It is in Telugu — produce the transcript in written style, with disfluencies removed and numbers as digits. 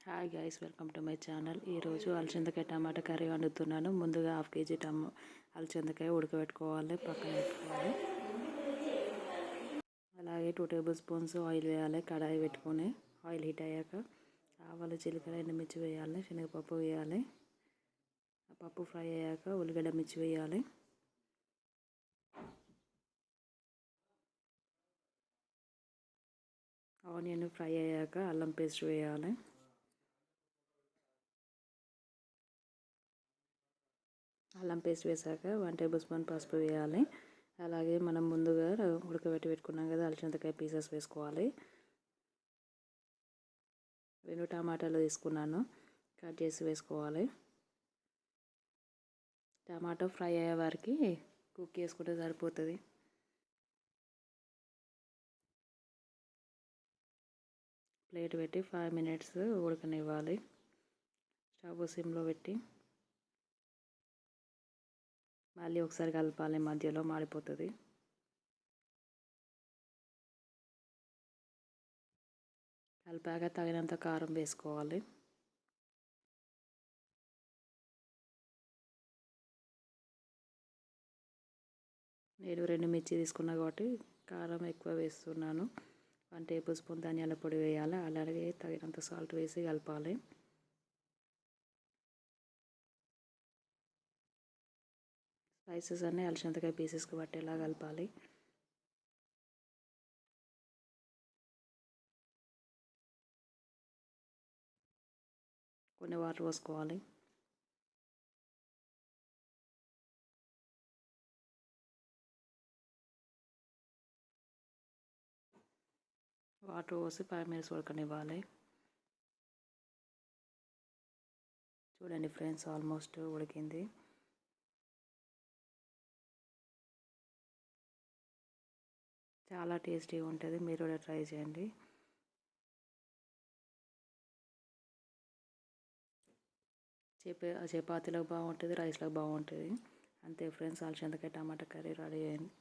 Hi guys, welcome to my channel. ఈరోజు అలసందకాయ టమాటా కర్రీ వండుతున్నాను. ముందుగా హాఫ్ కేజీ అలసందకాయ ఉడకబెట్టుకోవాలి, పక్కన పెట్టుకోవాలి. అలాగే 2 టేబుల్ స్పూన్స్ ఆయిల్ వేయాలి. కడాయి పెట్టుకొని ఆయిల్ హీట్ అయ్యాక ఆవాలు, జీలకర్ర, ఎండుమిర్చి వేయాలి. శనగపప్పు వేయాలి. పప్పు ఫ్రై అయ్యాక ఉల్లిగడ్డ, మిర్చి వేయాలి. ఆనియన్ ఫ్రై అయ్యాక అల్లం పేస్ట్ వేయాలి. అల్లం పేస్ట్ వేసాక 1 టేబుల్ స్పూన్ పసుపు వేయాలి. అలాగే మనం ముందుగా పెట్టుకున్నాం కదా అలసందకాయ పీసెస్ వేసుకోవాలి. 2 టమాటాలు తీసుకున్నాను, కట్ చేసి వేసుకోవాలి. టమాటో ఫ్రై అయ్యే వరకు కుక్ చేసుకుంటే సరిపోతుంది. ప్లేట్ పెట్టి 5 మినిట్స్ ఉడకనివ్వాలి. స్టవ్ సిమ్లో పెట్టి మళ్ళీ ఒకసారి కలపాలి, మధ్యలో మాడిపోతుంది. కలిపాక తగినంత కారం వేసుకోవాలి. నేను 2 మిర్చి తీసుకున్నా కాబట్టి కారం ఎక్కువ వేస్తున్నాను. 1 టేబుల్ స్పూన్ ధనియాల పొడి వేయాలి. అలాగే తగినంత సాల్ట్ వేసి కలపాలి. స్పైసెస్ అన్నీ అలసందకాయ పీసెస్కి పట్టేలా కలపాలి. కొన్ని వాటర్ పోసుకోవాలి. వాటర్ పోసి 5 మినిట్స్ ఉడకనివ్వాలి. చూడండి ఫ్రెండ్స్, ఆల్మోస్ట్ ఉడికింది. చాలా టేస్టీగా ఉంటుంది, మీరు కూడా ట్రై చేయండి. చపాతీలకు బాగుంటుంది, రైస్లకు బాగుంటుంది. అంతే ఫ్రెండ్స్, అలసందకాయ టమాటా కర్రీ రెడీ అయింది.